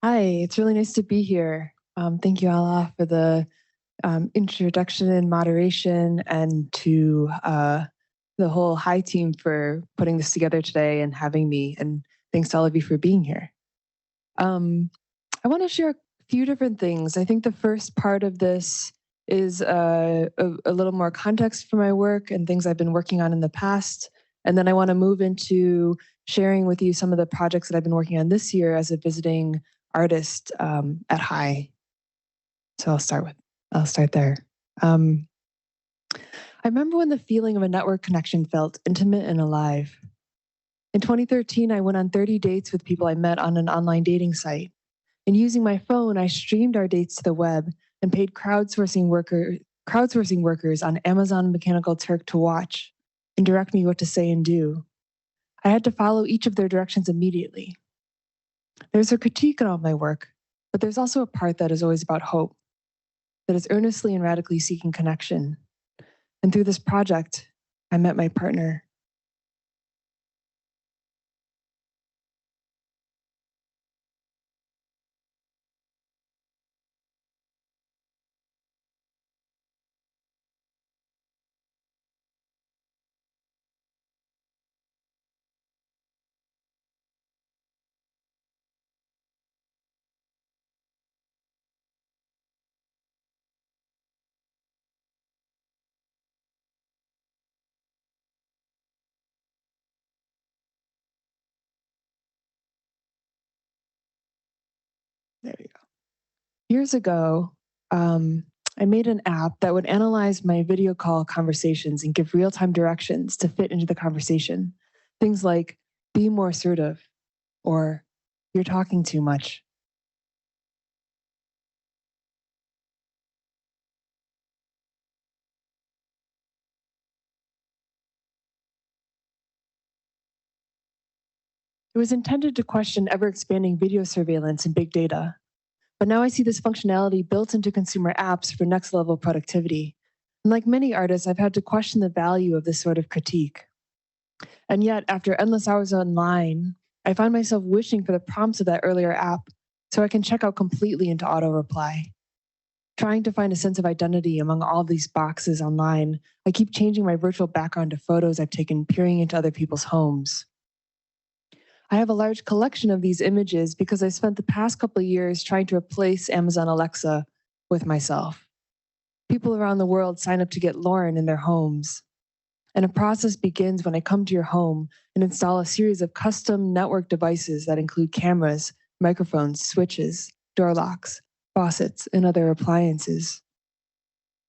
Hi, it's really nice to be here. Thank you, Allah, for the introduction and moderation, and to the whole Hi team for putting this together today and having me. And thanks to all of you for being here. I want to share a few different things. I think the first part of this is a little more context for my work and things I've been working on in the past. And then I want to move into sharing with you some of the projects that I've been working on this year as a visiting artist at High. So I'll start there. I remember when the feeling of a network connection felt intimate and alive. In 2013, I went on 30 dates with people I met on an online dating site. And using my phone, I streamed our dates to the web and paid crowdsourcing workers on Amazon Mechanical Turk to watch and direct me what to say and do. I had to follow each of their directions immediately. There's a critique in all my work, but there's also a part that is always about hope, that is earnestly and radically seeking connection. And through this project, I met my partner. There you go. Years ago, I made an app that would analyze my video call conversations and give real-time directions to fit into the conversation. Things like, be more assertive, or you're talking too much. It was intended to question ever-expanding video surveillance and big data. But now I see this functionality built into consumer apps for next-level productivity. And like many artists, I've had to question the value of this sort of critique. And yet, after endless hours online, I find myself wishing for the prompts of that earlier app so I can check out completely into auto reply. Trying to find a sense of identity among all these boxes online, I keep changing my virtual background to photos I've taken peering into other people's homes. I have a large collection of these images because I spent the past couple of years trying to replace Amazon Alexa with myself. People around the world sign up to get Lauren in their homes. And a process begins when I come to your home and install a series of custom network devices that include cameras, microphones, switches, door locks, faucets, and other appliances.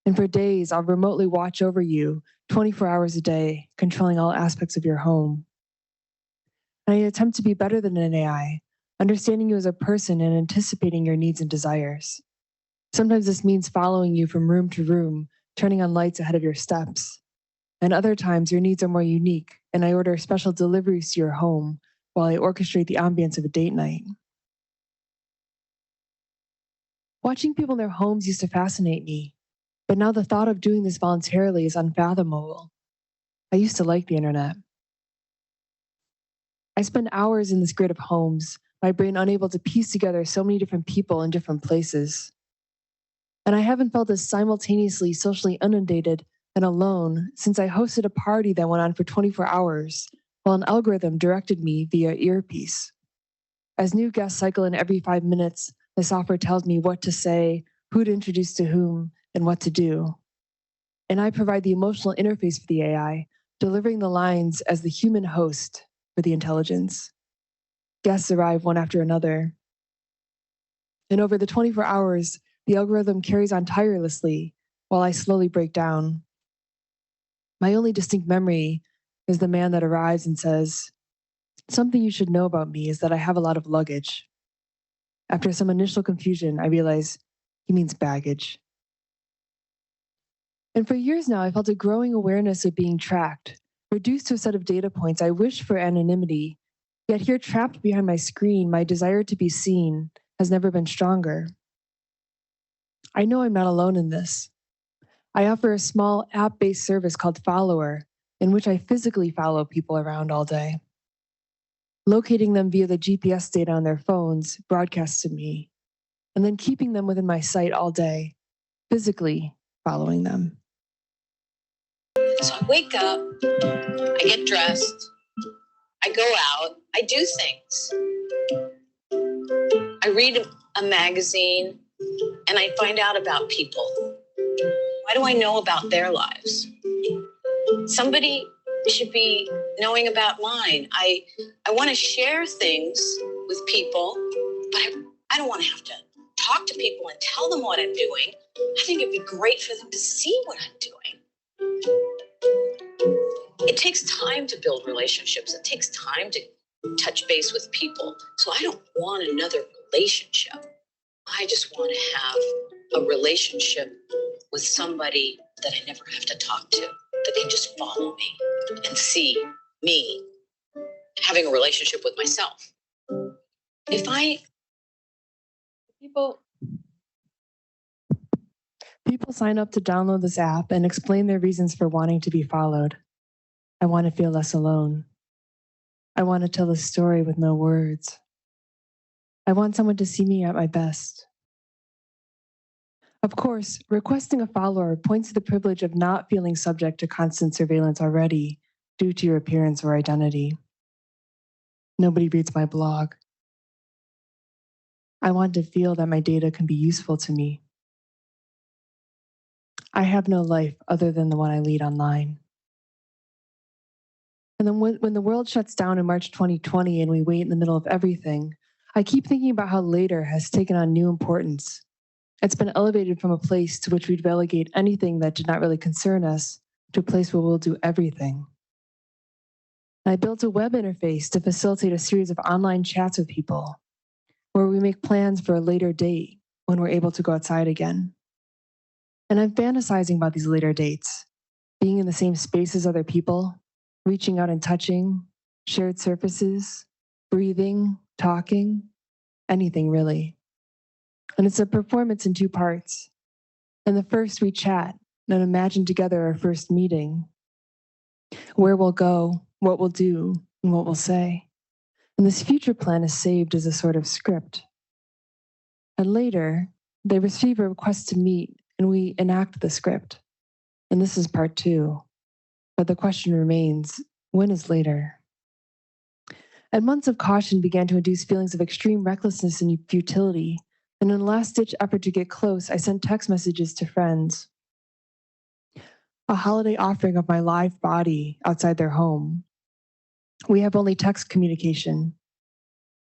And for days, I'll remotely watch over you 24 hours a day, controlling all aspects of your home. And I attempt to be better than an AI, understanding you as a person and anticipating your needs and desires. Sometimes this means following you from room to room, turning on lights ahead of your steps. And other times your needs are more unique, and I order special deliveries to your home while I orchestrate the ambience of a date night. Watching people in their homes used to fascinate me, but now the thought of doing this voluntarily is unfathomable. I used to like the internet. I spend hours in this grid of homes, my brain unable to piece together so many different people in different places. And I haven't felt as simultaneously socially inundated and alone since I hosted a party that went on for 24 hours while an algorithm directed me via earpiece. As new guests cycle in every 5 minutes, the software tells me what to say, who to introduce to whom, and what to do. And I provide the emotional interface for the AI, delivering the lines as the human host for the intelligence. Guests arrive one after another. And over the 24 hours, the algorithm carries on tirelessly while I slowly break down. My only distinct memory is the man that arrives and says, "Something you should know about me is that I have a lot of luggage." After some initial confusion, I realize he means baggage. And for years now, I felt a growing awareness of being tracked, reduced to a set of data points. I wished for anonymity, yet here trapped behind my screen, my desire to be seen has never been stronger. I know I'm not alone in this. I offer a small app-based service called Follower, in which I physically follow people around all day. locating them via the GPS data on their phones broadcast to me, and then keeping them within my sight all day, physically following them. So I wake up, I get dressed, I go out, I do things. I read a magazine and I find out about people. Why do I know about their lives? Somebody should be knowing about mine. I want to share things with people, but I don't want to have to talk to people and tell them what I'm doing. I think it'd be great for them to see what I'm doing. It takes time to build relationships. It takes time to touch base with people. So I don't want another relationship. I just want to have a relationship with somebody that I never have to talk to, that can just follow me and see me having a relationship with myself. People sign up to download this app and explain their reasons for wanting to be followed. I want to feel less alone. I want to tell a story with no words. I want someone to see me at my best. Of course, requesting a follower points to the privilege of not feeling subject to constant surveillance already due to your appearance or identity. Nobody reads my blog. I want to feel that my data can be useful to me. I have no life other than the one I lead online. And then when the world shuts down in March 2020 and we wait in the middle of everything, I keep thinking about how later has taken on new importance. It's been elevated from a place to which we'd relegate anything that did not really concern us to a place where we'll do everything. And I built a web interface to facilitate a series of online chats with people where we make plans for a later date when we're able to go outside again. And I'm fantasizing about these later dates, being in the same space as other people, reaching out and touching, shared surfaces, breathing, talking, anything really. And it's a performance in two parts. In the first, we chat and imagine together our first meeting, where we'll go, what we'll do, and what we'll say. And this future plan is saved as a sort of script. And later, they receive a request to meet, and we enact the script. And this is part two. But the question remains, when is later? And months of caution began to induce feelings of extreme recklessness and futility. And in a last-ditch effort to get close, I sent text messages to friends. A holiday offering of my live body outside their home. We have only text communication.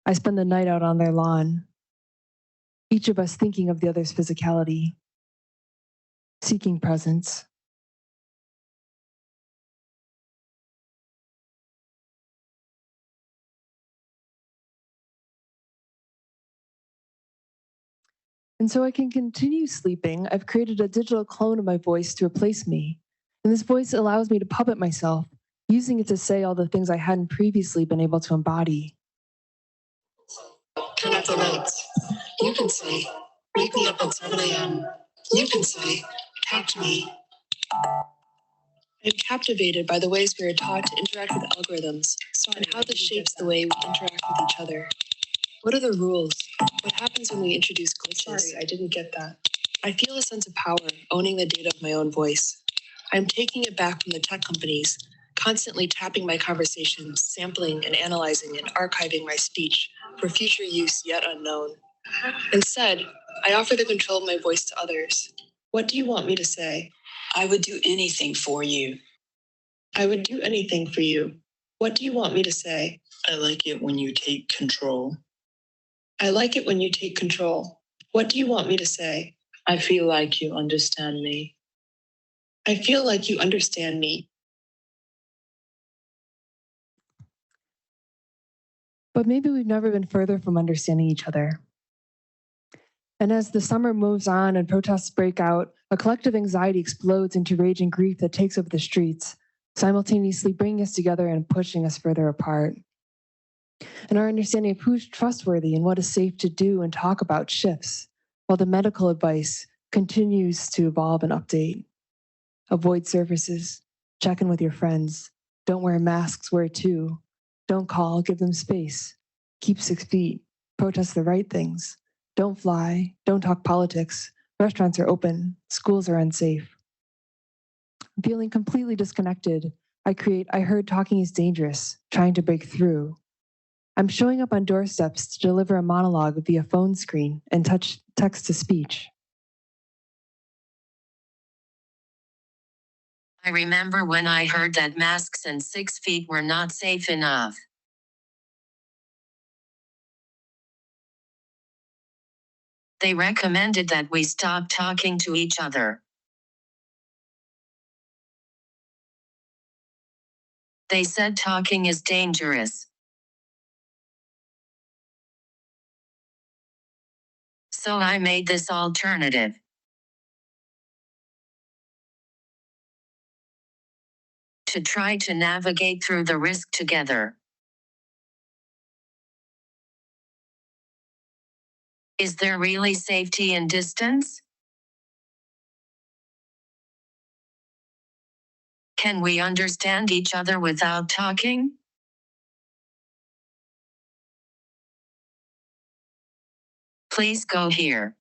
I spend the night out on their lawn. Each of us thinking of the other's physicality, seeking presence. And so I can continue sleeping. I've created a digital clone of my voice to replace me. And this voice allows me to puppet myself, using it to say all the things I hadn't previously been able to embody. Turn off the lights. You can say, wake me up at 7 a.m. You can say, talk to me. I'm captivated by the ways we are taught to interact with algorithms and how this shapes the way we interact with each other. What are the rules? What happens when we introduce glitches? Sorry, I didn't get that. I feel a sense of power owning the data of my own voice. I'm taking it back from the tech companies, constantly tapping my conversations, sampling and analyzing and archiving my speech for future use yet unknown. Instead, I offer the control of my voice to others. What do you want me to say? I would do anything for you. I would do anything for you. What do you want me to say? I like it when you take control. I like it when you take control. What do you want me to say? I feel like you understand me. I feel like you understand me. But maybe we've never been further from understanding each other. And as the summer moves on and protests break out, a collective anxiety explodes into rage and grief that takes over the streets, simultaneously bringing us together and pushing us further apart. And our understanding of who's trustworthy and what is safe to do and talk about shifts, while the medical advice continues to evolve and update. Avoid surfaces, check in with your friends, don't wear masks, wear two. Don't call, give them space. Keep 6 feet. Protest the right things. Don't fly. Don't talk politics. Restaurants are open. Schools are unsafe. I'm feeling completely disconnected. I heard talking is dangerous, trying to break through. I'm showing up on doorsteps to deliver a monologue via phone screen and touch text to speech. I remember when I heard that masks and 6 feet were not safe enough. They recommended that we stop talking to each other. They said talking is dangerous. So I made this alternative. To try to navigate through the risk together. Is there really safety in distance? Can we understand each other without talking? Please go here.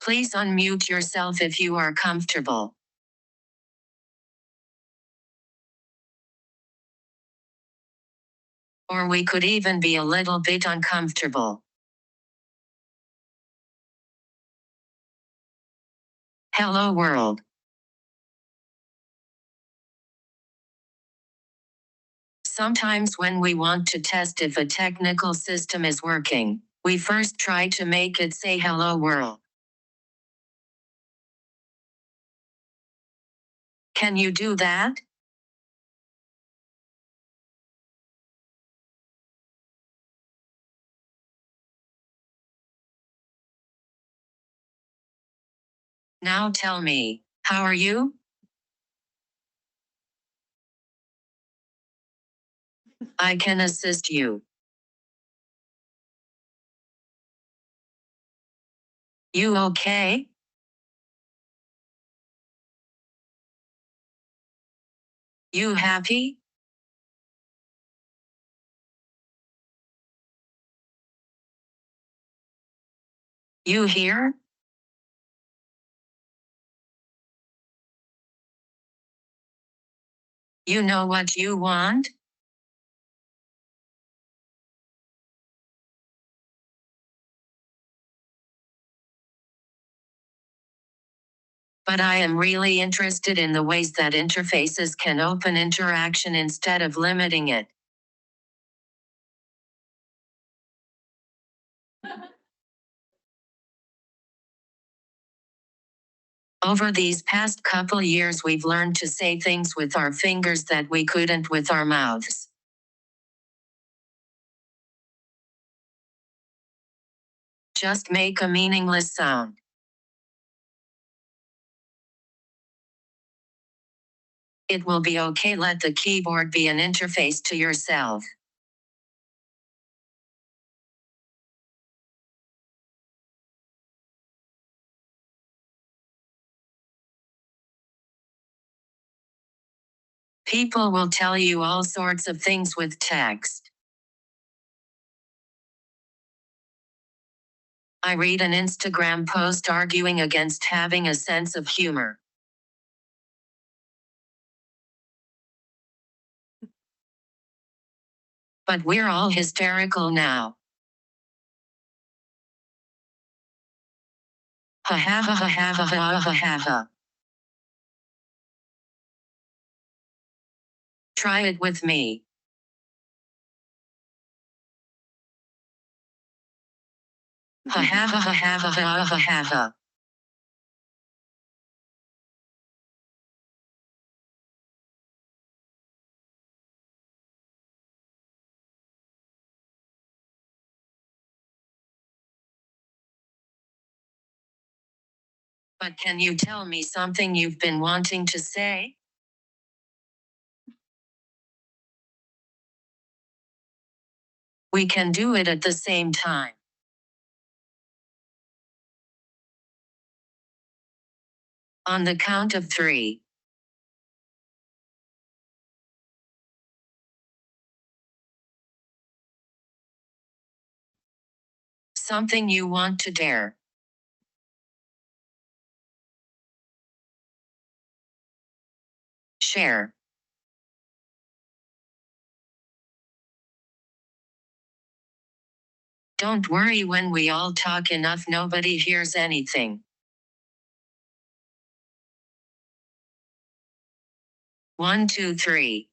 Please unmute yourself if you are comfortable. Or we could even be a little bit uncomfortable. Hello world. Sometimes when we want to test if a technical system is working, we first try to make it say hello world. Can you do that? Now tell me, how are you? I can assist you. You okay? You happy? You here? You know what you want? But I am really interested in the ways that interfaces can open interaction instead of limiting it. Over these past couple years, we've learned to say things with our fingers that we couldn't with our mouths. Just make a meaningless sound. It will be okay. Let the keyboard be an interface to yourself. People will tell you all sorts of things with text. I read an Instagram post arguing against having a sense of humor. But we're all hysterical now. Ha ha ha ha ha ha ha ha ha ha. Try it with me. Ha ha ha ha ha ha ha ha ha ha. But can you tell me something you've been wanting to say? We can do it at the same time. On the count of 3. Something you want to dare. Share. Don't worry, when we all talk enough, nobody hears anything. 1, 2, 3.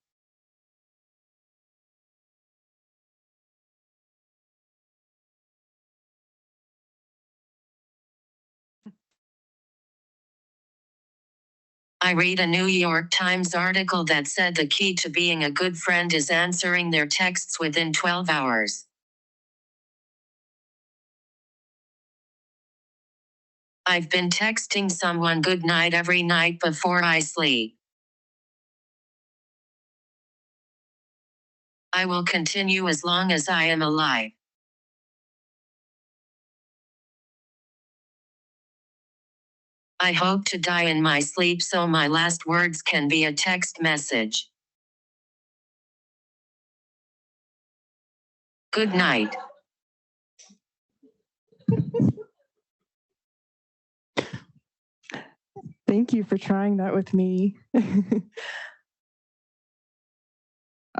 I read a New York Times article that said the key to being a good friend is answering their texts within 12 hours. I've been texting someone good night every night before I sleep. I will continue as long as I am alive. I hope to die in my sleep, so my last words can be a text message. Good night. Thank you for trying that with me.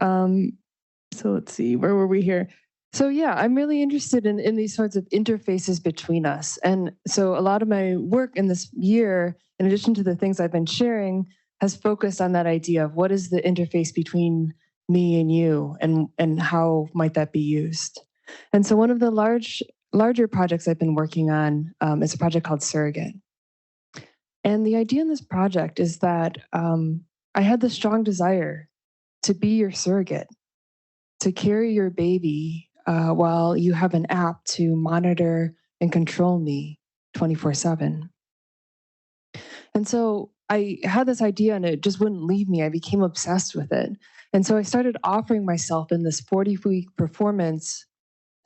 So let's see, where were we here? So yeah, I'm really interested in these sorts of interfaces between us. And so a lot of my work in this year, in addition to the things I've been sharing, has focused on that idea of what is the interface between me and you, and how might that be used. And so one of the larger projects I've been working on is a project called Surrogate. And the idea in this project is that I had the strong desire to be your surrogate, to carry your baby while you have an app to monitor and control me 24/7. And so I had this idea and it just wouldn't leave me. I became obsessed with it. And so I started offering myself in this 40-week performance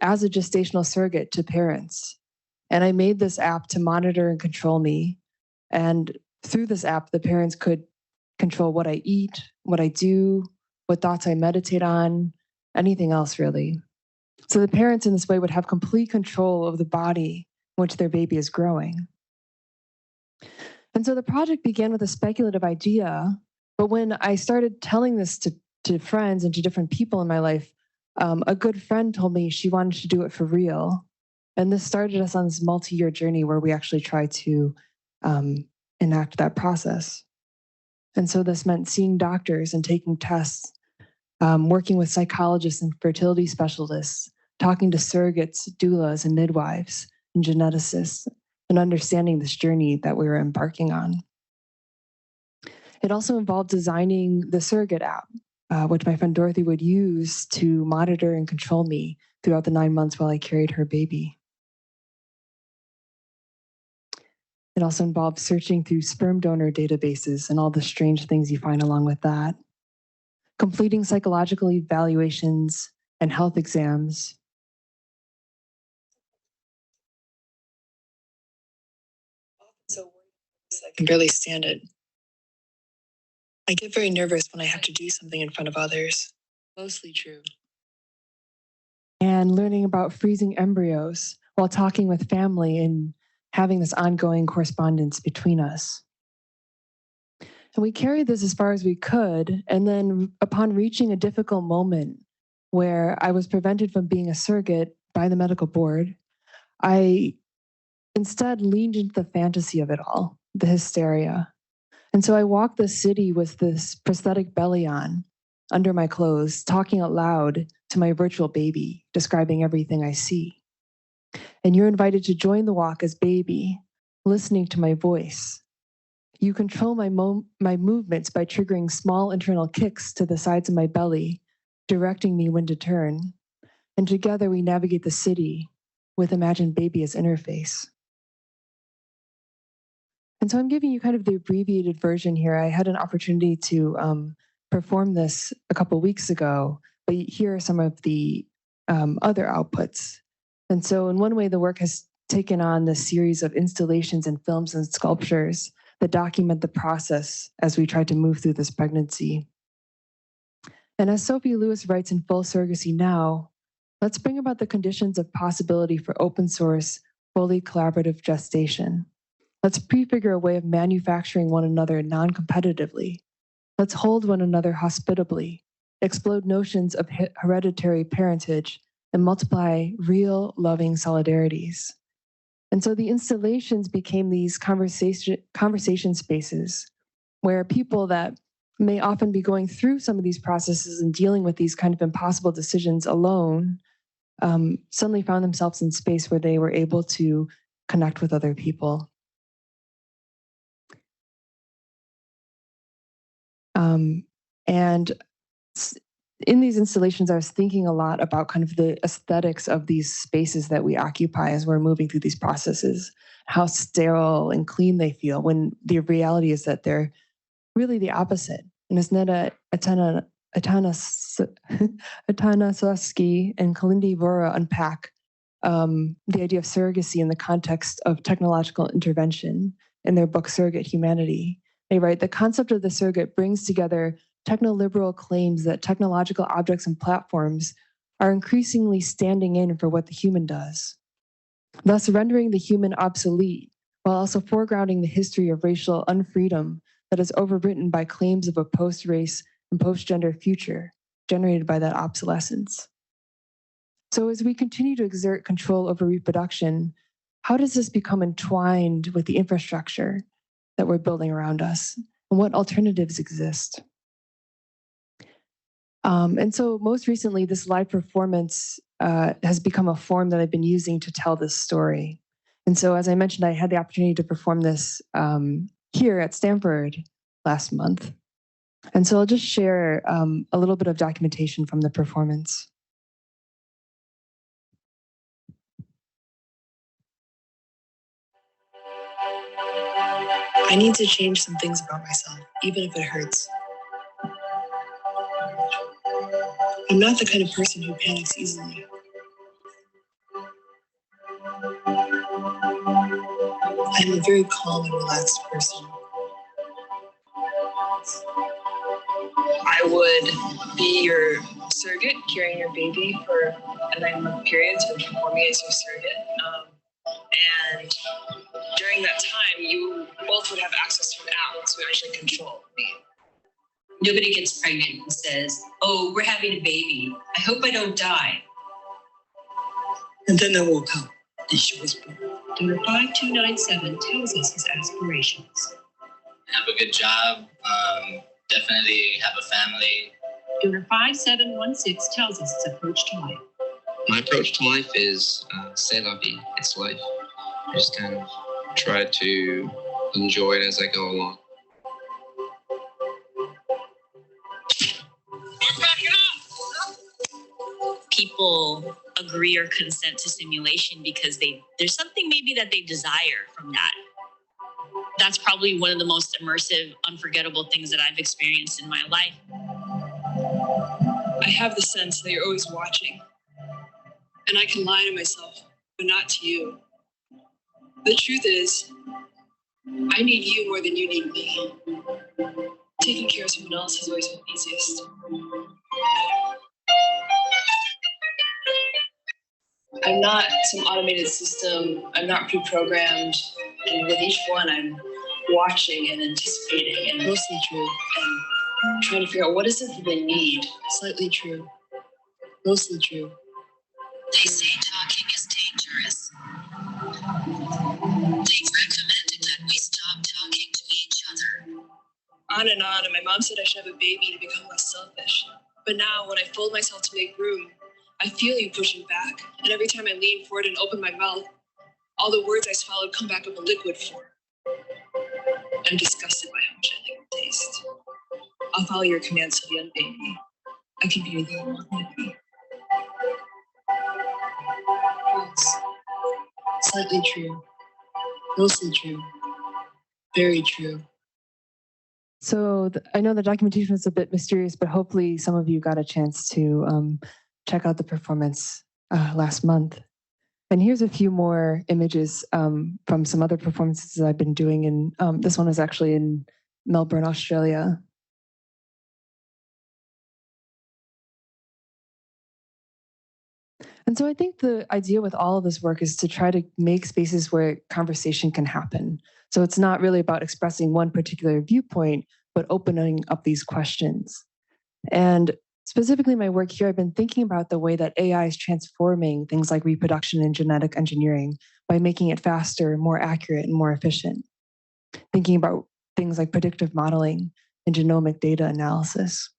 as a gestational surrogate to parents. And I made this app to monitor and control me. And through this app, the parents could control what I eat, what I do, what thoughts I meditate on, anything else really. So the parents in this way would have complete control of the body in which their baby is growing. And so the project began with a speculative idea, but when I started telling this to friends and to different people in my life, a good friend told me she wanted to do it for real. And this started us on this multi-year journey where we actually tried to enact that process. And so this meant seeing doctors and taking tests, working with psychologists and fertility specialists, talking to surrogates, doulas, and midwives, and geneticists, and understanding this journey that we were embarking on. It also involved designing the surrogate app, which my friend Dorothy would use to monitor and control me throughout the 9 months while I carried her baby. It also involved searching through sperm donor databases and all the strange things you find along with that, completing psychological evaluations and health exams. So I can barely stand it. I get very nervous when I have to do something in front of others. Mostly true. And learning about freezing embryos while talking with family and having this ongoing correspondence between us. And we carried this as far as we could. And then upon reaching a difficult moment where I was prevented from being a surrogate by the medical board, I instead leaned into the fantasy of it all, the hysteria. And so I walked the city with this prosthetic belly on, under my clothes, talking out loud to my virtual baby, describing everything I see. And you're invited to join the walk as baby, listening to my voice. You control my movements by triggering small internal kicks to the sides of my belly, directing me when to turn. And together we navigate the city with imagined baby as interface. And so I'm giving you kind of the abbreviated version here. I had an opportunity to perform this a couple weeks ago, but here are some of the other outputs. And so in one way, the work has taken on this series of installations and films and sculptures that document the process as we try to move through this pregnancy. And as Sophie Lewis writes in Full Surrogacy Now, let's bring about the conditions of possibility for open source, fully collaborative gestation. Let's prefigure a way of manufacturing one another non-competitively. Let's hold one another hospitably, explode notions of hereditary parentage, and multiply real, loving solidarities. And so the installations became these conversation spaces where people that may often be going through some of these processes and dealing with these kind of impossible decisions alone suddenly found themselves in space where they were able to connect with other people. And in these installations, I was thinking a lot about kind of the aesthetics of these spaces that we occupy as we're moving through these processes, how sterile and clean they feel, when the reality is that they're really the opposite. And as Neda Atanasovsky and Kalindi Vora unpack the idea of surrogacy in the context of technological intervention in their book, Surrogate Humanity, they write, the concept of the surrogate brings together technoliberal claims that technological objects and platforms are increasingly standing in for what the human does, thus rendering the human obsolete, while also foregrounding the history of racial unfreedom that is overwritten by claims of a post-race and post-gender future generated by that obsolescence. So as we continue to exert control over reproduction, how does this become entwined with the infrastructure that we're building around us? And what alternatives exist? And so most recently, this live performance has become a form that I've been using to tell this story. And so as I mentioned, I had the opportunity to perform this here at Stanford last month. And so I'll just share a little bit of documentation from the performance. I need to change some things about myself, even if it hurts. I'm not the kind of person who panics easily. I'm a very calm and relaxed person. I would be your surrogate, carrying your baby for a 9-month period, so performing as your surrogate. And during that time, you both would have access to an app to actually control me. Nobody gets pregnant and says, oh, we're having a baby. I hope I don't die. And then I woke up and she was born. Donor 5297 tells us his aspirations. Have a good job, definitely have a family. Donor 5716 tells us his approach to life. My approach to life is c'est la vie, it's life. I just kind of try to enjoy it as I go along. People agree or consent to simulation because there's something maybe that they desire from that. That's probably one of the most immersive, unforgettable things that I've experienced in my life. I have the sense that you're always watching. And I can lie to myself, but not to you. The truth is, I need you more than you need me. Taking care of someone else has always been easiest. I'm not some automated system. I'm not pre-programmed. And with each one, I'm watching and anticipating, and mostly true. And trying to figure out what is it that they need. Slightly true. Mostly true. They say talking is dangerous. They've recommended that we stop talking to each other. On, and my mom said I should have a baby to become less selfish. But now, when I fold myself to make room, I feel you pushing back. And every time I lean forward and open my mouth, all the words I swallowed come back up in liquid form. I'm disgusted by how much I think they taste. I'll follow your commands till the end, baby. I can be anything you want me to be. False. Slightly true. Mostly true. Very true. So I know the documentation is a bit mysterious, but hopefully some of you got a chance to check out the performance last month. And here's a few more images from some other performances I've been doing. And this one is actually in Melbourne, Australia. And so I think the idea with all of this work is to try to make spaces where conversation can happen. So it's not really about expressing one particular viewpoint, but opening up these questions. And specifically my work here, I've been thinking about the way that AI is transforming things like reproduction and genetic engineering by making it faster, more accurate, and more efficient. Thinking about things like predictive modeling and genomic data analysis.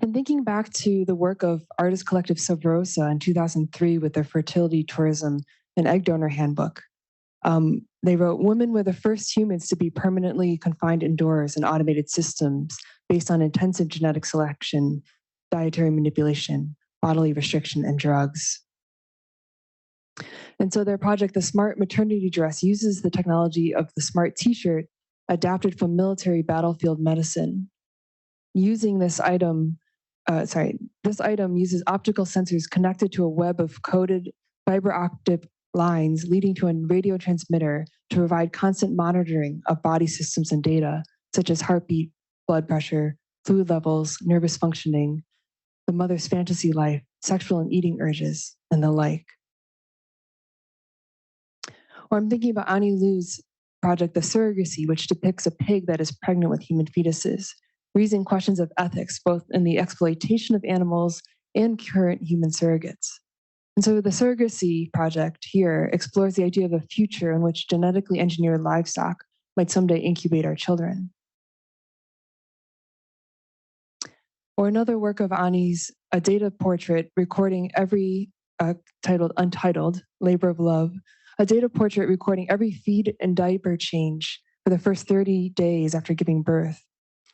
And thinking back to the work of artist collective Sub Rosa in 2003 with their fertility, tourism, and egg donor handbook, they wrote, "Women were the first humans to be permanently confined indoors in automated systems based on intensive genetic selection, dietary manipulation, bodily restriction, and drugs." And so their project, the Smart Maternity Dress, uses the technology of the Smart T-shirt adapted from military battlefield medicine. Using this item, this item uses optical sensors connected to a web of coded fiber optic lines leading to a radio transmitter to provide constant monitoring of body systems and data, such as heartbeat, blood pressure, fluid levels, nervous functioning, the mother's fantasy life, sexual and eating urges, and the like. Or I'm thinking about Annie Liu's project, The Surrogacy, which depicts a pig that is pregnant with human fetuses, raising questions of ethics, both in the exploitation of animals and current human surrogates. And so the Surrogacy project here explores the idea of a future in which genetically engineered livestock might someday incubate our children. Or another work of Annie's, a data portrait recording every, titled Untitled, Labor of Love, a data portrait recording every feed and diaper change for the first 30 days after giving birth.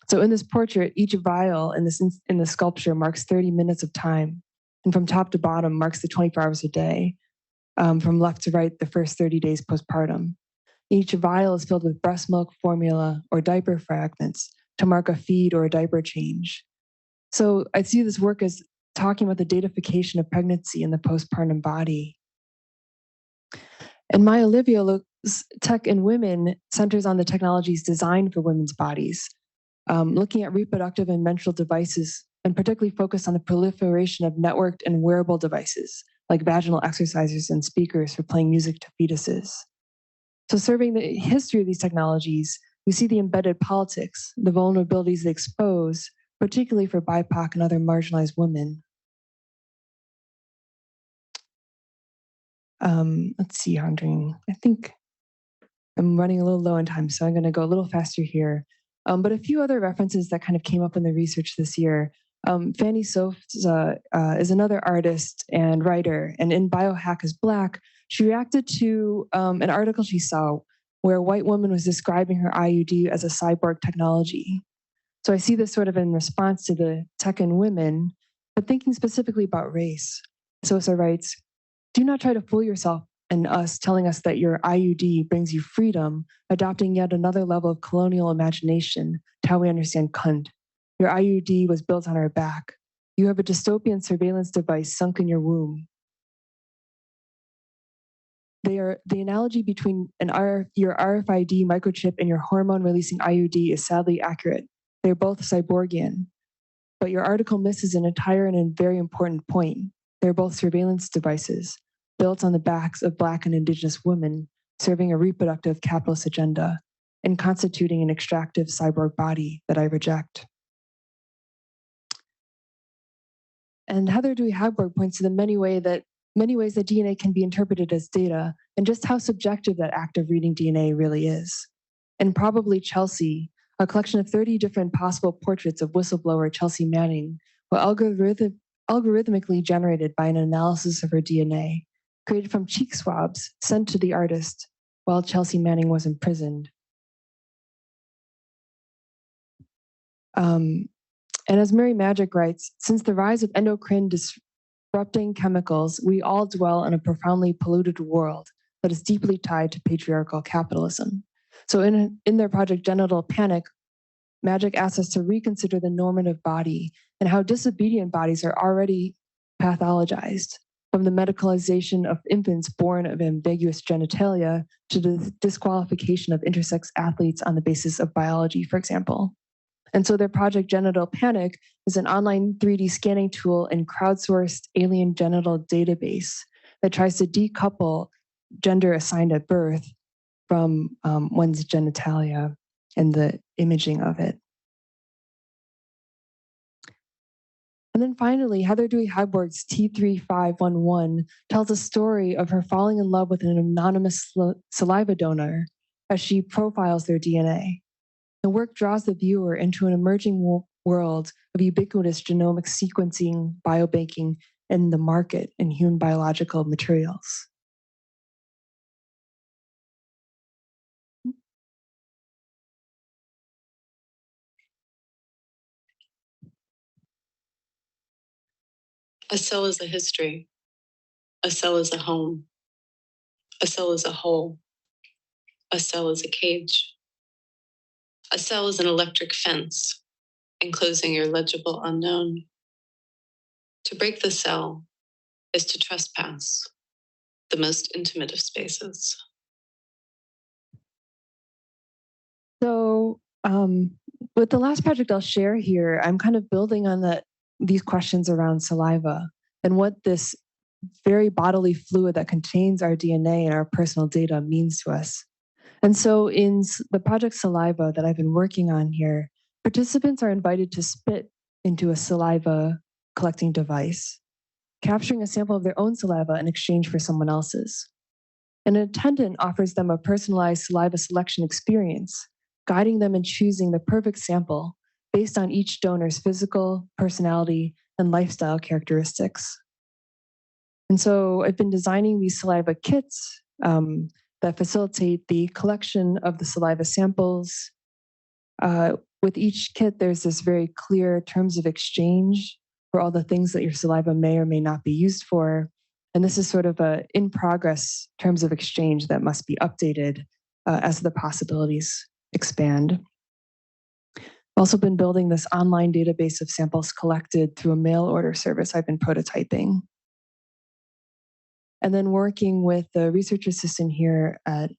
So in this portrait, each vial in the sculpture marks 30 minutes of time, and from top to bottom marks the 24 hours a day, from left to right, the first 30 days postpartum. Each vial is filled with breast milk, formula, or diaper fragments to mark a feed or a diaper change. So I see this work as talking about the datafication of pregnancy in the postpartum body. And my Olivia looks Tech in Women centers on the technologies designed for women's bodies, looking at reproductive and menstrual devices, and particularly focused on the proliferation of networked and wearable devices, like vaginal exercisers and speakers for playing music to fetuses. So serving the history of these technologies, we see the embedded politics, the vulnerabilities they expose, particularly for BIPOC and other marginalized women. Let's see how I'm doing. I think I'm running a little low on time, so I'm going to go a little faster here. But a few other references that kind of came up in the research this year. Fanny Soph is another artist and writer, and in Biohack is Black, she reacted to an article she saw where a white woman was describing her IUD as a cyborg technology. So I see this sort of in response to the Tech in Women, but thinking specifically about race. Sosa writes, "Do not try to fool yourself and us telling us that your IUD brings you freedom, adopting yet another level of colonial imagination to how we understand cunt. Your IUD was built on our back. You have a dystopian surveillance device sunk in your womb." The analogy between your RFID microchip and your hormone-releasing IUD is sadly accurate. They're both cyborgian. But your article misses an entire and very important point. They're both surveillance devices, built on the backs of Black and Indigenous women, serving a reproductive capitalist agenda and constituting an extractive cyborg body that I reject. And Heather Dewey Hagberg points to the many ways that DNA can be interpreted as data and just how subjective that act of reading DNA really is. And probably Chelsea, a collection of 30 different possible portraits of whistleblower Chelsea Manning, were algorithmically generated by an analysis of her DNA, created from cheek swabs sent to the artist while Chelsea Manning was imprisoned. And as Mary Magic writes, since the rise of endocrine disrupting chemicals, we all dwell in a profoundly polluted world that is deeply tied to patriarchal capitalism. So in their project Genital Panic, Magic asks us to reconsider the normative body and how disobedient bodies are already pathologized, from the medicalization of infants born of ambiguous genitalia to the disqualification of intersex athletes on the basis of biology, for example. And so their project Genital Panic is an online 3D scanning tool and crowdsourced alien genital database that tries to decouple gender assigned at birth from one's genitalia and the imaging of it. And then finally, Heather Dewey-Hagborg's T3511 tells a story of her falling in love with an anonymous saliva donor as she profiles their DNA. The work draws the viewer into an emerging world of ubiquitous genomic sequencing, biobanking, and the market in human biological materials. A cell is a history. A cell is a home. A cell is a whole. A cell is a cage. A cell is an electric fence, enclosing your legible unknown. To break the cell is to trespass the most intimate of spaces. So with the last project I'll share here, I'm kind of building on these questions around saliva and what this very bodily fluid that contains our DNA and our personal data means to us. And so in the project Saliva that I've been working on here, participants are invited to spit into a saliva collecting device, capturing a sample of their own saliva in exchange for someone else's. An attendant offers them a personalized saliva selection experience, guiding them in choosing the perfect sample based on each donor's physical, personality, and lifestyle characteristics. And so I've been designing these saliva kits that facilitate the collection of the saliva samples. With each kit, there's this very clear terms of exchange for all the things that your saliva may or may not be used for. And this is sort of a in-progress terms of exchange that must be updated as the possibilities expand. I've also been building this online database of samples collected through a mail order service I've been prototyping. And then working with the research assistant here at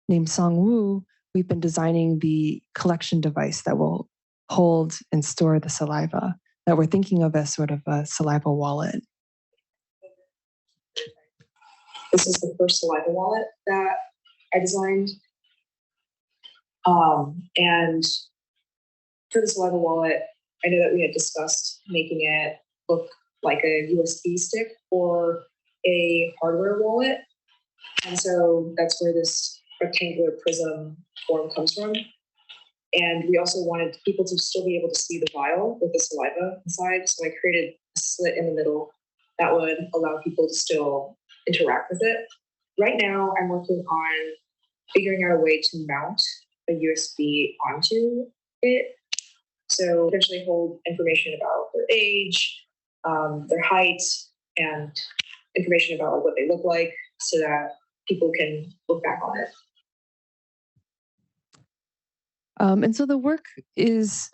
named Song Wu, we've been designing the collection device that will hold and store the saliva that we're thinking of as sort of a saliva wallet. This is the first saliva wallet that I designed. And for the saliva wallet, I know that we had discussed making it look like a USB stick or a hardware wallet. And so that's where this rectangular prism form comes from. And we also wanted people to still be able to see the vial with the saliva inside. So I created a slit in the middle that would allow people to still interact with it. Right now, I'm working on figuring out a way to mount a USB onto it. So essentially hold information about their age, their height, and information about what they look like so that people can look back on it. And so the work is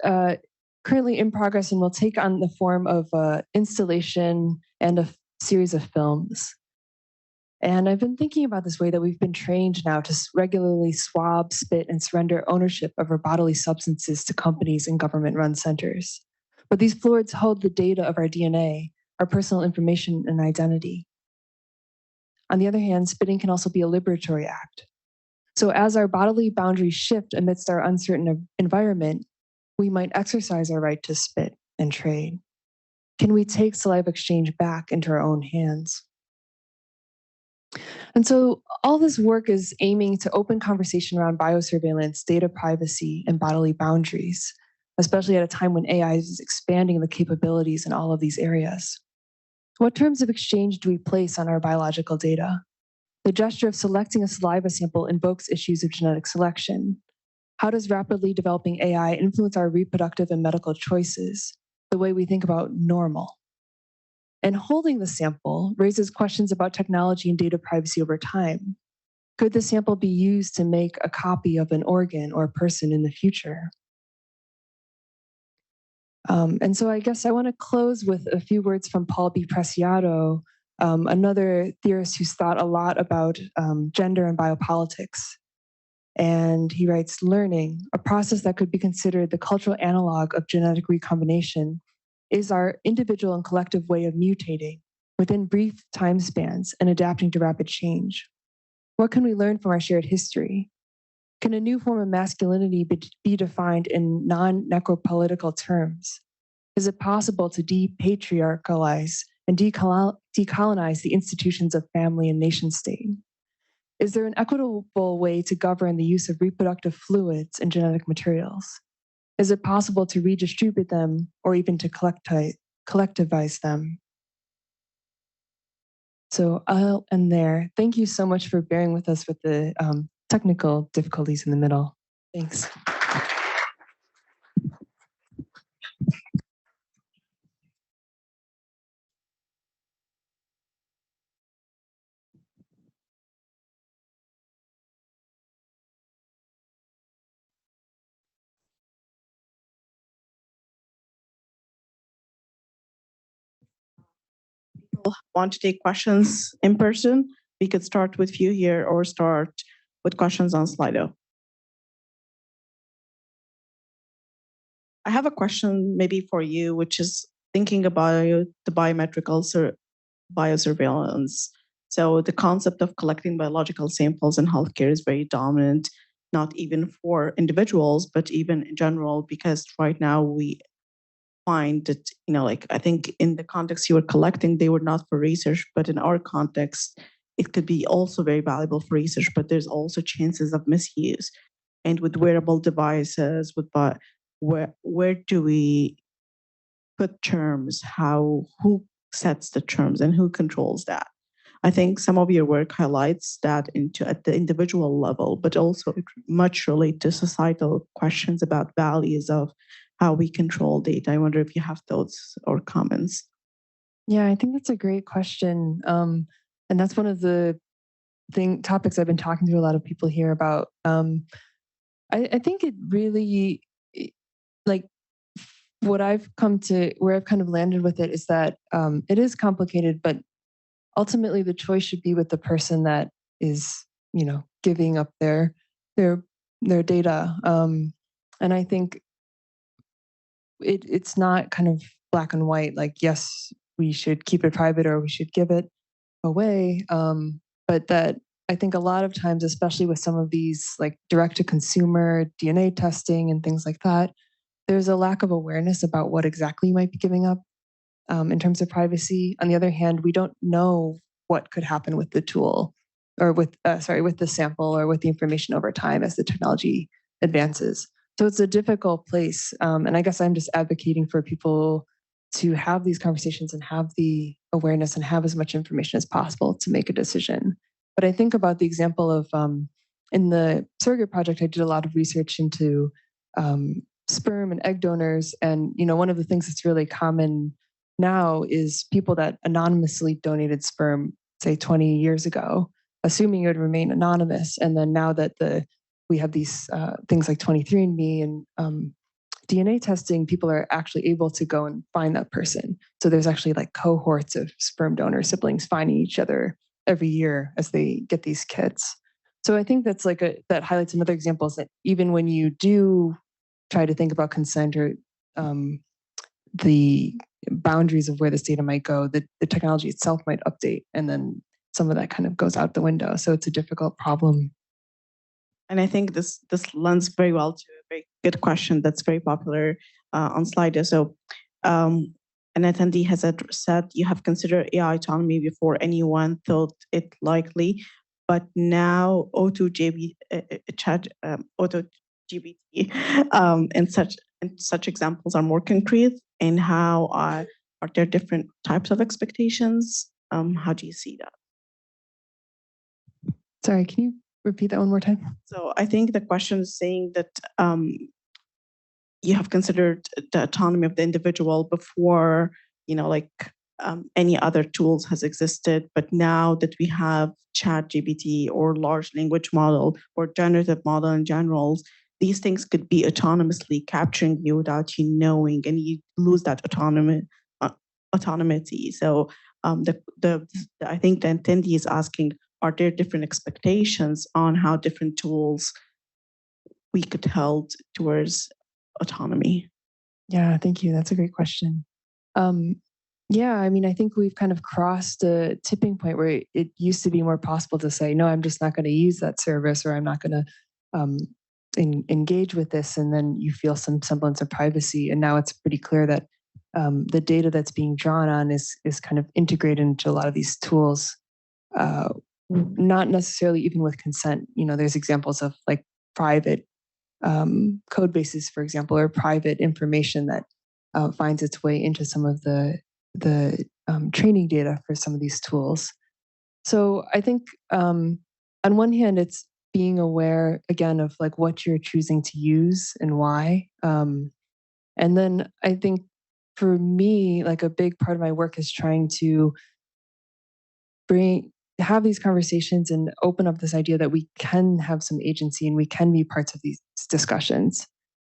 currently in progress and will take on the form of installation and a series of films. And I've been thinking about this way that we've been trained now to regularly swab, spit, and surrender ownership of our bodily substances to companies and government-run centers. But these fluids hold the data of our DNA, our personal information and identity. On the other hand, spitting can also be a liberatory act. So as our bodily boundaries shift amidst our uncertain environment, we might exercise our right to spit and trade. Can we take saliva exchange back into our own hands? And so all this work is aiming to open conversation around biosurveillance, data privacy, and bodily boundaries, especially at a time when AI is expanding the capabilities in all of these areas. What terms of exchange do we place on our biological data? The gesture of selecting a saliva sample invokes issues of genetic selection. How does rapidly developing AI influence our reproductive and medical choices, the way we think about normal? And holding the sample raises questions about technology and data privacy over time. Could the sample be used to make a copy of an organ or person in the future? And so I guess I want to close with a few words from Paul B. Preciado, another theorist who's thought a lot about gender and biopolitics. And he writes, learning, a process that could be considered the cultural analog of genetic recombination, is our individual and collective way of mutating within brief time spans and adapting to rapid change. What can we learn from our shared history? Can a new form of masculinity be defined in non-necropolitical terms? Is it possible to depatriarchalize and decolonize the institutions of family and nation state? Is there an equitable way to govern the use of reproductive fluids and genetic materials? Is it possible to redistribute them or even to collectivize them? So I'll end there. Thank you so much for bearing with us with the technical difficulties in the middle. Thanks. Want to take questions in person, we could start with you here or start with questions on Slido. I have a question maybe for you, which is thinking about the biosurveillance. So the concept of collecting biological samples in healthcare is very dominant, not even for individuals, but even in general, because right now we find that, like I think in the context you were collecting, they were not for research, but in our context, it could be also very valuable for research, but there's also chances of misuse. And with wearable devices, where do we put terms? Who sets the terms and who controls that? I think some of your work highlights that at the individual level, but also much relate to societal questions about values of how we control data. I wonder if you have thoughts or comments. Yeah, I think that's a great question. And that's one of the topics I've been talking to a lot of people here about. I think it really, like, what I've come to, where I've kind of landed with it is that it is complicated, but ultimately the choice should be with the person that is, giving up their data. And I think it's not kind of black and white, like, yes, we should keep it private or we should give it away. But that I think a lot of times, especially with some of these like direct to consumer DNA testing and things like that, there's a lack of awareness about what exactly you might be giving up in terms of privacy. On the other hand, we don't know what could happen with the tool or with the sample or with the information over time as the technology advances. So it's a difficult place. And I guess I'm just advocating for people to have these conversations and have the awareness and have as much information as possible to make a decision. But I think about the example of in the Surrogate project, I did a lot of research into sperm and egg donors. And, one of the things that's really common now is people that anonymously donated sperm, say 20 years ago, assuming it would remain anonymous. And then now that we have these things like 23andMe and DNA testing, people are actually able to go and find that person. So there's actually like cohorts of sperm donor siblings finding each other every year as they get these kits. So I think that's that highlights another example is that even when you do try to think about consent or the boundaries of where this data might go, the technology itself might update, and then some of that kind of goes out the window. So it's a difficult problem. And I think this lends very well to a very good question that's very popular on Slido. So an attendee has said, you have considered AI autonomy before anyone thought it likely, but now AutoGPT and such examples are more concrete. And how are there different types of expectations? How do you see that? Sorry, can you repeat that one more time? So I think the question is saying that you have considered the autonomy of the individual before, any other tools has existed. But now that we have ChatGPT or large language model or generative model in general, these things could be autonomously capturing you without you knowing, and you lose that autonomy. So I think the attendee is asking, are there different expectations on how different tools we could held towards autonomy? Yeah, thank you. That's a great question. Yeah, I mean, I think we've kind of crossed a tipping point where it used to be more possible to say, no, I'm just not going to use that service, or I'm not going to engage with this, and then you feel some semblance of privacy. And now it's pretty clear that the data that's being drawn on is kind of integrated into a lot of these tools, not necessarily even with consent. You know, there's examples of like private code bases, for example, or private information that finds its way into some of the training data for some of these tools. So I think on one hand, it's being aware again of like what you're choosing to use and why. And then I think for me, like a big part of my work is trying to have these conversations and open up this idea that we can have some agency and we can be parts of these discussions.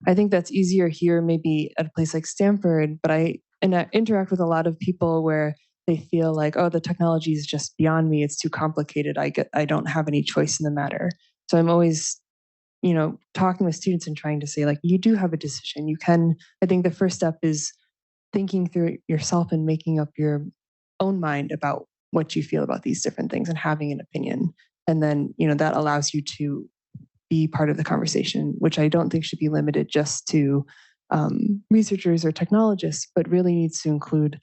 I think that's easier here, maybe at a place like Stanford, but I interact with a lot of people where they feel like, oh, the technology is just beyond me. It's too complicated. I don't have any choice in the matter. So I'm always, talking with students and trying to say, like, you do have a decision. You can. I think the first step is thinking through it yourself and making up your own mind about what you feel about these different things and having an opinion. And then, that allows you to be part of the conversation, which I don't think should be limited just to researchers or technologists, but really needs to include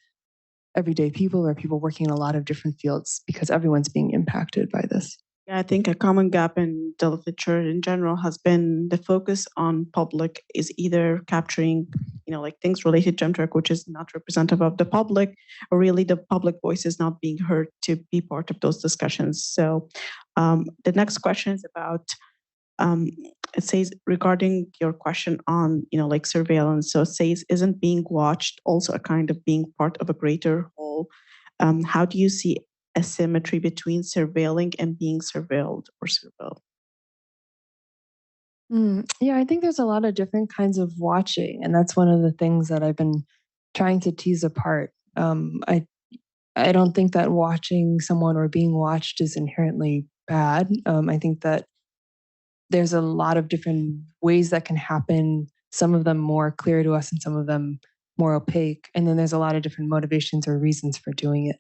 everyday people or people working in a lot of different fields, because everyone's being impacted by this. Yeah, I think a common gap in the literature in general has been the focus on public is either capturing, like things related to gender, which is not representative of the public, or really the public voice is not being heard to be part of those discussions. So the next question is about, it says regarding your question on, like surveillance. So it says, isn't being watched also a kind of being part of a greater whole? How do you see asymmetry between surveilling and being surveilled or surveilled? Yeah, I think there's a lot of different kinds of watching, and that's one of the things that I've been trying to tease apart. I don't think that watching someone or being watched is inherently bad. I think that there's a lot of different ways that can happen, some of them more clear to us and some of them more opaque. And then there's a lot of different motivations or reasons for doing it.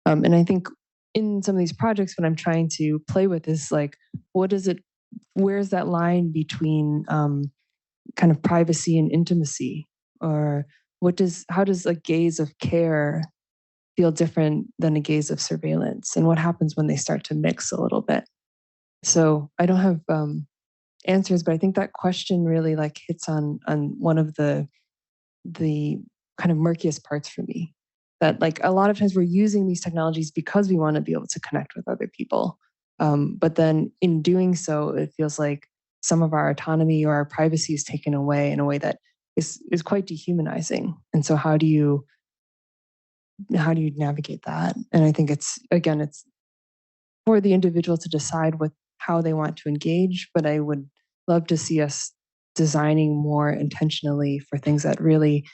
And I think in some of these projects, what I'm trying to play with is like, where's that line between kind of privacy and intimacy? Or how does a gaze of care feel different than a gaze of surveillance? And what happens when they start to mix a little bit? So I don't have answers, but I think that question really like hits on one of the kind of murkiest parts for me. That like a lot of times we're using these technologies because we want to be able to connect with other people, but then in doing so, it feels like some of our autonomy or our privacy is taken away in a way that is quite dehumanizing. And so how do you navigate that? And I think it's for the individual to decide how they want to engage, but I would love to see us designing more intentionally for things that really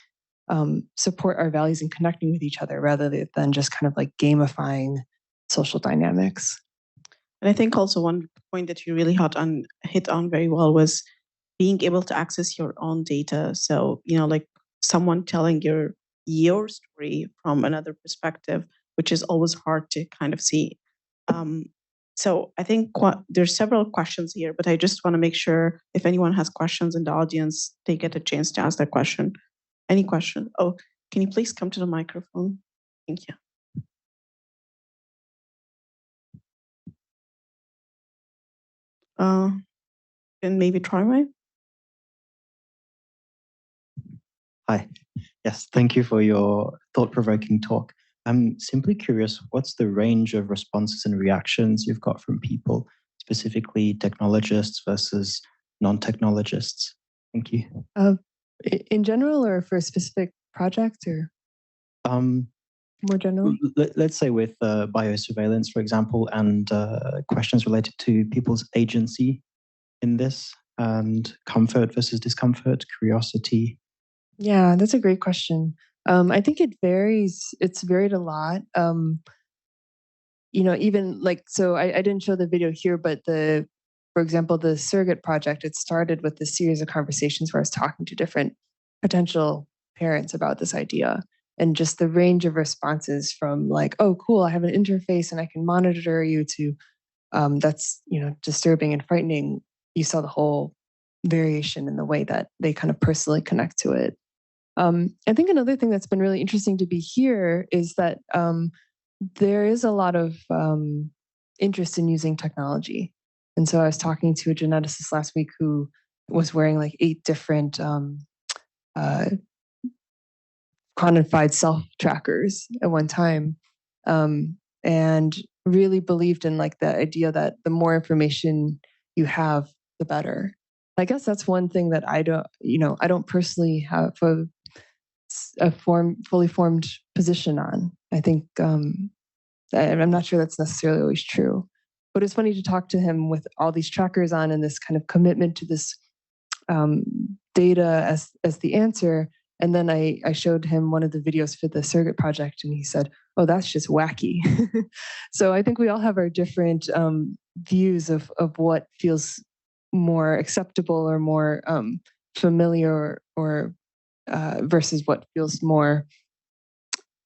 support our values and connecting with each other rather than just kind of like gamifying social dynamics. And I think also one point that you really hit on very well was being able to access your own data. So, like someone telling your story from another perspective, which is always hard to kind of see. So I think there's several questions here, but I just want to make sure if anyone has questions in the audience, they get a chance to ask that question. Any question? Oh, can you please come to the microphone? Thank you. And maybe try mine. Hi. Yes, thank you for your thought-provoking talk. I'm simply curious, what's the range of responses and reactions you've got from people, specifically technologists versus non-technologists? Thank you. In general, or for a specific project, or? more generally? Let's say with biosurveillance, for example, and questions related to people's agency in this, and comfort versus discomfort, curiosity. Yeah, that's a great question. I think it varies. It's varied a lot. Even like, so I didn't show the video here, but for example, the Surrogate project, it started with this series of conversations where I was talking to different potential parents about this idea, and just the range of responses from like, oh, cool, I have an interface and I can monitor you, to that's, disturbing and frightening. You saw the whole variation in the way that they kind of personally connect to it. I think another thing that's been really interesting to be here is that there is a lot of interest in using technology. And so I was talking to a geneticist last week who was wearing like 8 different quantified self trackers at one time, and really believed in like the idea that the more information you have, the better. I guess that's one thing that I don't personally have a fully formed position on. I think I'm not sure that's necessarily always true, but it's funny to talk to him with all these trackers on and this kind of commitment to this data as the answer. And then I showed him one of the videos for the Surrogate project, and he said, "Oh, that's just wacky." So I think we all have our different views of what feels more acceptable or more familiar, or versus what feels more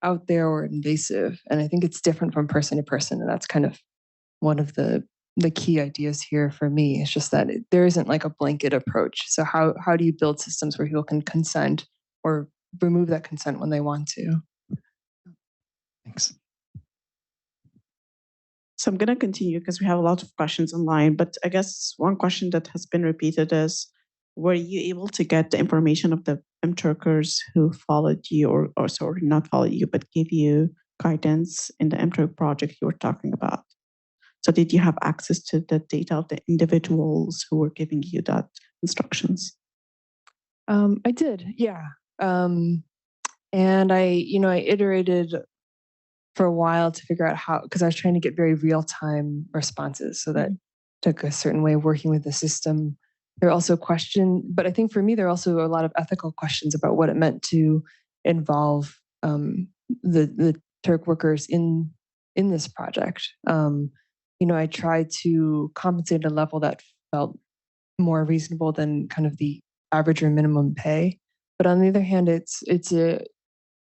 out there or invasive. And I think it's different from person to person, and that's kind of one of the key ideas here for me. It's just that there isn't like a blanket approach. So how do you build systems where people can consent or remove that consent when they want to? Thanks. So I'm going to continue because we have a lot of questions online, but I guess one question that has been repeated is, were you able to get the information of the MTurkers who followed you, or sorry, not followed you, but gave you guidance in the MTurk project you were talking about? So did you have access to the data of the individuals who were giving you that instructions? I did, yeah. And I iterated for a while to figure out how, because I was trying to get very real-time responses. So that took a certain way of working with the system. There are also but I think for me, there are also a lot of ethical questions about what it meant to involve the Turk workers in this project. I tried to compensate at a level that felt more reasonable than kind of the average or minimum pay. But on the other hand, it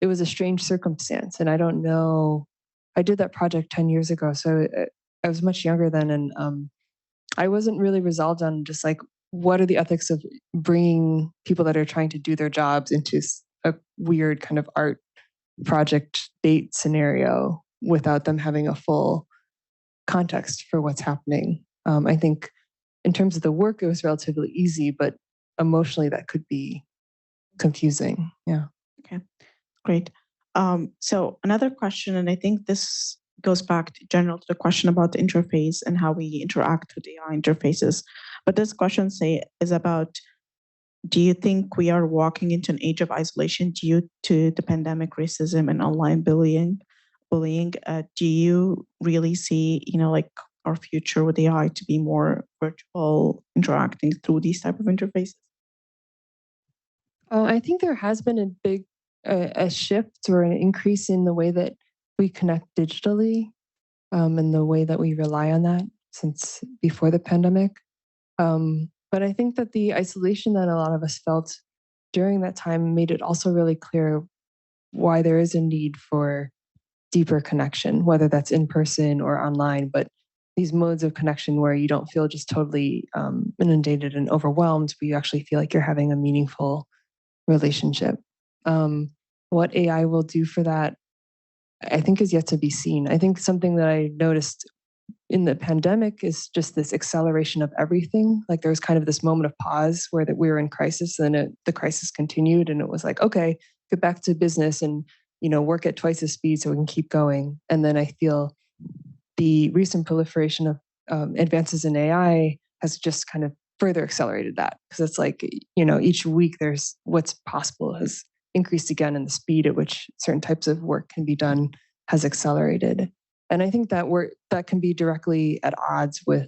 was a strange circumstance, and I don't know. I did that project 10 years ago, so I was much younger then, and I wasn't really resolved on just like, what are the ethics of bringing people that are trying to do their jobs into a weird kind of art project date scenario without them having a full context for what's happening. I think in terms of the work, it was relatively easy, but emotionally that could be confusing. Yeah. Okay, great. So another question, and I think this goes back to general to the question about the interface and how we interact with AI interfaces. But this question is about, do you think we are walking into an age of isolation due to the pandemic, racism, and online bullying? Do you really see, like our future with AI to be more virtual, interacting through these type of interfaces? I think there has been a big a shift or an increase in the way that we connect digitally, and the way that we rely on that since before the pandemic. But I think that the isolation that a lot of us felt during that time made it also really clear why there is a need for deeper connection, whether that's in person or online, but these modes of connection where you don't feel just totally inundated and overwhelmed, but you actually feel like you're having a meaningful relationship. What AI will do for that, I think, is yet to be seen. I think something that I noticed in the pandemic is just this acceleration of everything. Like there was kind of this moment of pause where that we were in crisis, and then the crisis continued, and it was like, okay, get back to business and work at twice the speed so we can keep going. And then I feel the recent proliferation of advances in AI has just kind of further accelerated that, because it's like each week there's what's possible has increased again, and the speed at which certain types of work can be done has accelerated. And I think that can be directly at odds with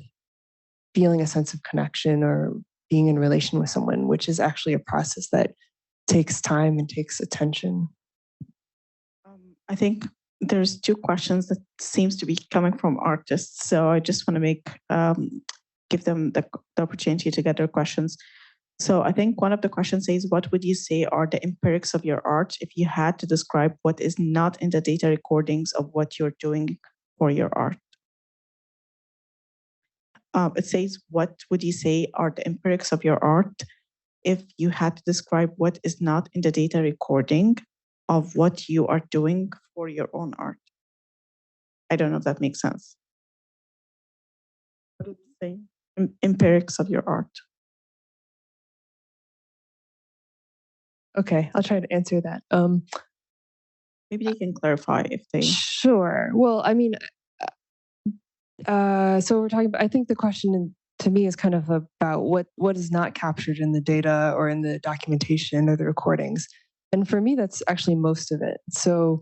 feeling a sense of connection or being in relation with someone, which is actually a process that takes time and takes attention. I think there's two questions that seems to be coming from artists. So I just want to give them the opportunity to get their questions. So I think one of the questions says, what would you say are the empirics of your art if you had to describe what is not in the data recordings of what you're doing for your art? It says, what would you say are the empirics of your art if you had to describe what is not in the data recording of what you are doing for your own art? I don't know if that makes sense. What did it say? Empirics of your art. Okay, I'll try to answer that. Maybe you can clarify if they... Sure. Well, I mean, so we're talking about, I think the question to me is kind of about what is not captured in the data or in the documentation or the recordings. And for me, that's actually most of it. So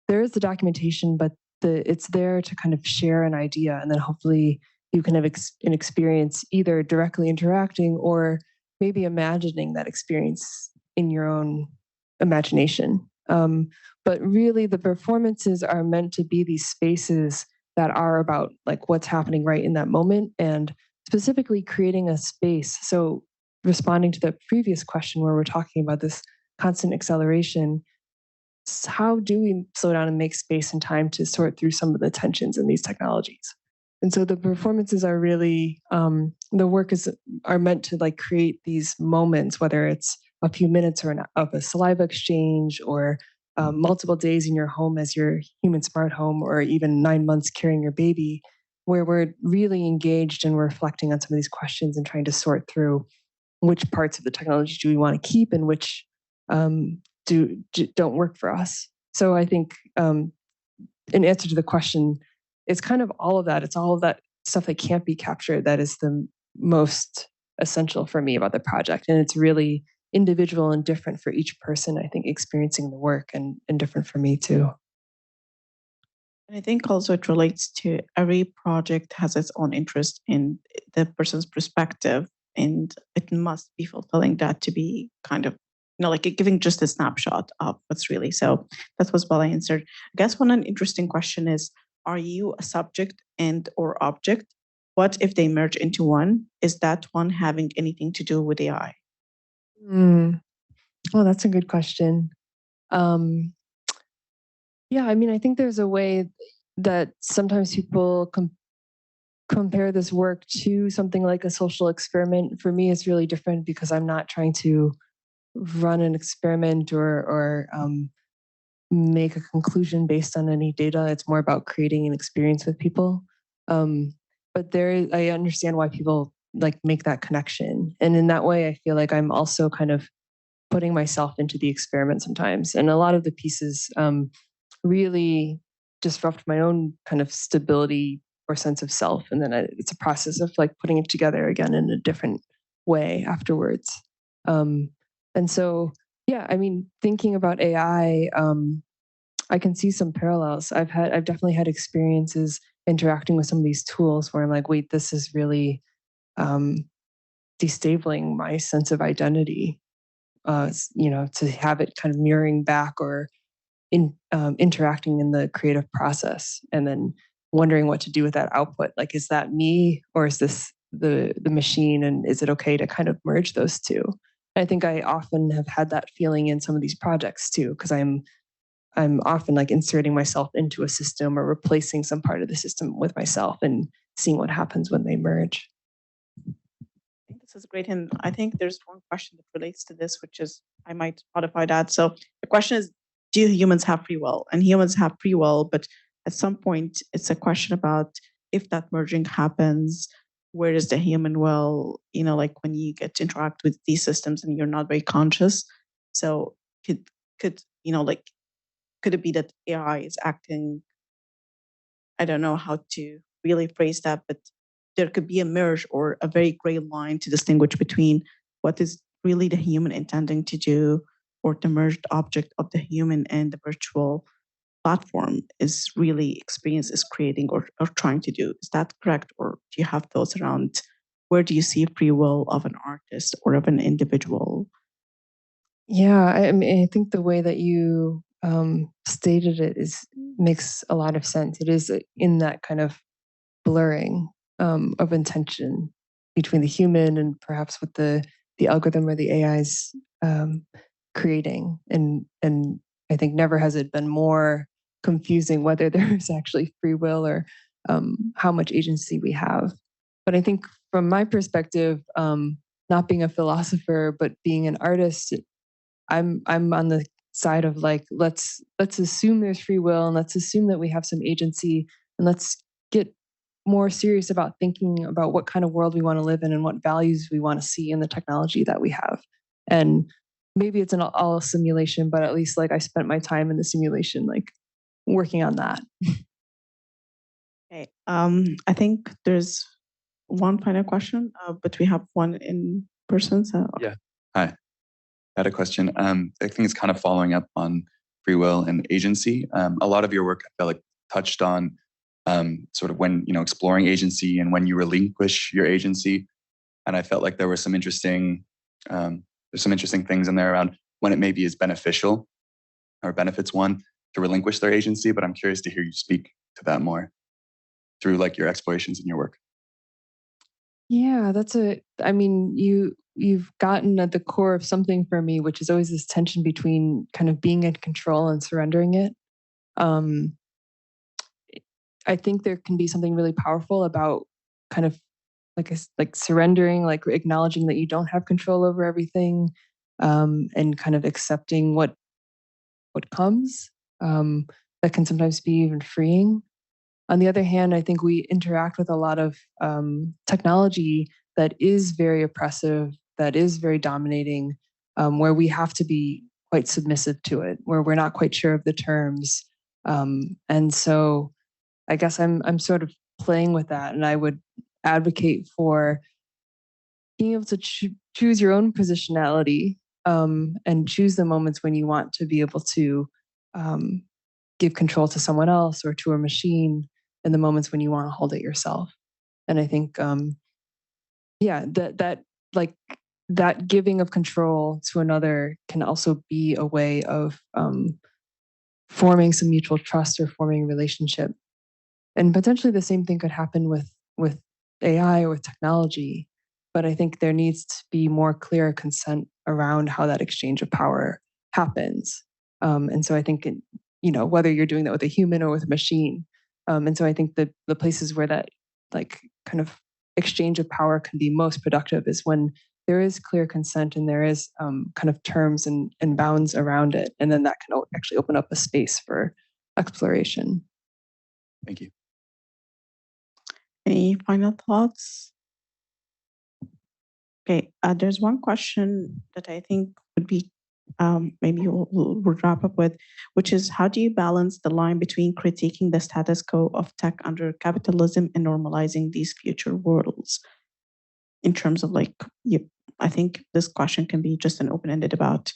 there is the documentation, but it's there to kind of share an idea, and then hopefully you can have an experience either directly interacting or maybe imagining that experience in your own imagination. But really, the performances are meant to be these spaces that are about like what's happening right in that moment, and specifically creating a space. So responding to the previous question where we're talking about this constant acceleration, how do we slow down and make space and time to sort through some of the tensions in these technologies? And so the performances are really, the work are meant to like create these moments, whether it's a few minutes of a saliva exchange, or multiple days in your home as your human smart home, or even 9 months carrying your baby, where we're really engaged and we're reflecting on some of these questions and trying to sort through which parts of the technology do we want to keep and which don't work for us. So I think in answer to the question, it's kind of all of that. It's all of that stuff that can't be captured that is the most essential for me about the project. And it's really individual and different for each person, I think, experiencing the work, and different for me too. And I think also it relates to every project has its own interest in the person's perspective, and it must be fulfilling that to be kind of, like giving just a snapshot of what's really. So that was well answered. I guess an interesting question is, are you a subject and or object? What if they merge into one? Is that one having anything to do with AI? Well, that's a good question. Yeah, I mean, I think there's a way that sometimes people compare this work to something like a social experiment. For me, it's really different because I'm not trying to run an experiment or make a conclusion based on any data. It's more about creating an experience with people. But I understand why people like make that connection. And in that way, I feel like I'm also kind of putting myself into the experiment sometimes. And a lot of the pieces really disrupt my own kind of stability or sense of self. And then it's a process of like putting it together again in a different way afterwards. And so, yeah, I mean, thinking about AI, I can see some parallels. I've definitely had experiences interacting with some of these tools where I'm like, wait, this is really destabling my sense of identity. To have it kind of mirroring back or interacting in the creative process, and then wondering what to do with that output. Like, is that me or is this the machine? And is it okay to kind of merge those two? I think I often have had that feeling in some of these projects too, because I'm often like inserting myself into a system or replacing some part of the system with myself and seeing what happens when they merge. I think this is great. And I think there's one question that relates to this, which is, I might modify that. So the question is, do humans have free will? And humans have free will, but at some point it's a question about if that merging happens, where is the human will? Like when you get to interact with these systems and you're not very conscious. So could it be that AI is acting? I don't know how to really phrase that, but there could be a merge or a very gray line to distinguish between what is really the human intending to do or the merged object of the human and the virtual platform is really experience is creating or trying to do. Is that correct? Or do you have thoughts around where do you see free will of an artist or of an individual? Yeah, I mean, I think the way that you stated it makes a lot of sense. It is in that kind of blurring of intention between the human and perhaps what the algorithm or the AI's creating, and I think never has it been more confusing whether there's actually free will or how much agency we have. But I think from my perspective, not being a philosopher but being an artist, I'm on the side of like let's assume there's free will and let's assume that we have some agency, and let's get more serious about thinking about what kind of world we want to live in and what values we want to see in the technology that we have. And maybe it's an all simulation, but at least like I spent my time in the simulation like working on that. Okay. I think there's one final question, but we have one in person. So yeah. Hi. I had a question. I think it's kind of following up on free will and agency. A lot of your work, I feel like, touched on sort of when, exploring agency and when you relinquish your agency. And I felt like there were some interesting, there's some interesting things in there around when it maybe is beneficial or benefits one to relinquish their agency. But I'm curious to hear you speak to that more through like your explorations in your work. Yeah, I mean, you've gotten at the core of something for me, which is always this tension between kind of being in control and surrendering it. I think there can be something really powerful about kind of like surrendering, like acknowledging that you don't have control over everything, and kind of accepting what comes. That can sometimes be even freeing. On the other hand, I think we interact with a lot of technology that is very oppressive, that is very dominating, where we have to be quite submissive to it, where we're not quite sure of the terms. And so I guess I'm sort of playing with that, and I would advocate for being able to choose your own positionality, and choose the moments when you want to be able to give control to someone else or to a machine, and the moments when you want to hold it yourself. And I think, that giving of control to another can also be a way of forming some mutual trust or forming a relationship. And potentially the same thing could happen with AI or with technology. But I think there needs to be more clear consent around how that exchange of power happens. And so I think, whether you're doing that with a human or with a machine. And so I think that the places where that like kind of exchange of power can be most productive is when there is clear consent and there is kind of terms and bounds around it. And then that can actually open up a space for exploration. Thank you. Any final thoughts? Okay, there's one question that I think would be maybe we'll wrap up with, which is how do you balance the line between critiquing the status quo of tech under capitalism and normalizing these future worlds? In terms of I think this question can be just an open-ended about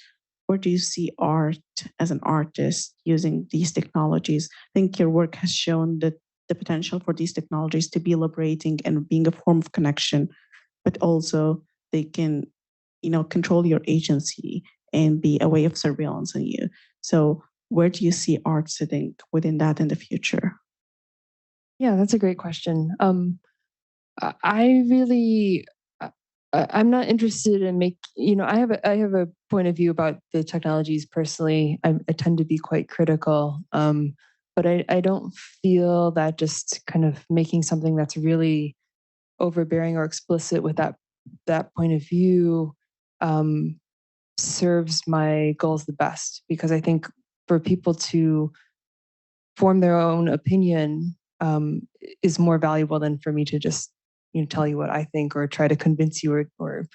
where do you see art as an artist using these technologies? I think your work has shown that the potential for these technologies to be liberating and being a form of connection, but also they can, control your agency and be a way of surveillance on you. So where do you see art sitting within that in the future? Yeah, that's a great question. I'm not interested in I have a point of view about the technologies personally. I tend to be quite critical, but I don't feel that just kind of making something that's really overbearing or explicit with that point of view serves my goals the best, because I think for people to form their own opinion is more valuable than for me to just tell you what I think or try to convince you or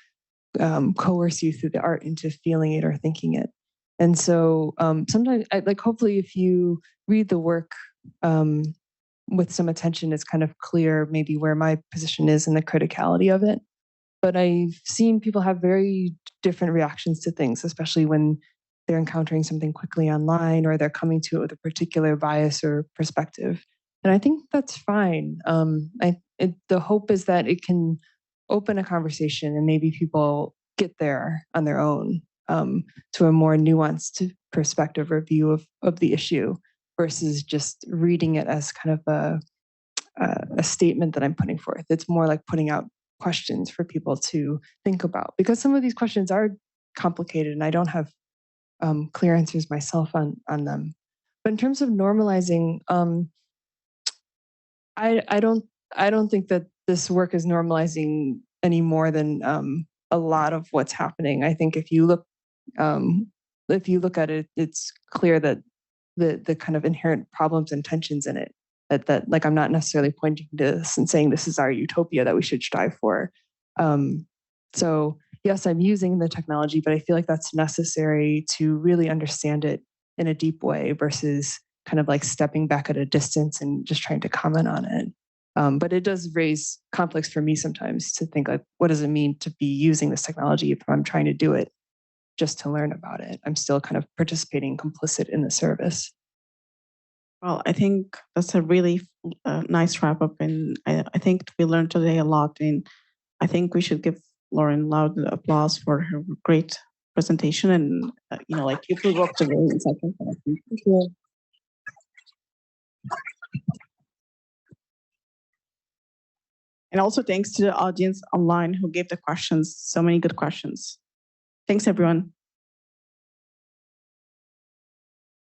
coerce you through the art into feeling it or thinking it. And so sometimes hopefully if you read the work with some attention, it's kind of clear maybe where my position is in the criticality of it. But I've seen people have very different reactions to things, especially when they're encountering something quickly online, or they're coming to it with a particular bias or perspective. And I think that's fine. The hope is that it can open a conversation and maybe people get there on their own, to a more nuanced perspective or view of the issue versus just reading it as kind of a statement that I'm putting forth. It's more like putting out questions for people to think about, because some of these questions are complicated and I don't have clear answers myself on them. But in terms of normalizing, I don't think that this work is normalizing any more than a lot of what's happening. I think if you look at it, it's clear that the kind of inherent problems and tensions in it, that like I'm not necessarily pointing to this and saying this is our utopia that we should strive for. So yes, I'm using the technology, but I feel like that's necessary to really understand it in a deep way versus kind of like stepping back at a distance and just trying to comment on it. But it does raise conflicts for me sometimes to think like, what does it mean to be using this technology if I'm trying to do it just to learn about it? I'm still kind of participating, complicit in the service. Well, I think that's a really nice wrap up. And I think we learned today a lot. And I think we should give Lauren loud applause for her great presentation. And, like you provoked a very insightful question. Thank you. And also thanks to the audience online who gave the questions, so many good questions. Thanks, everyone.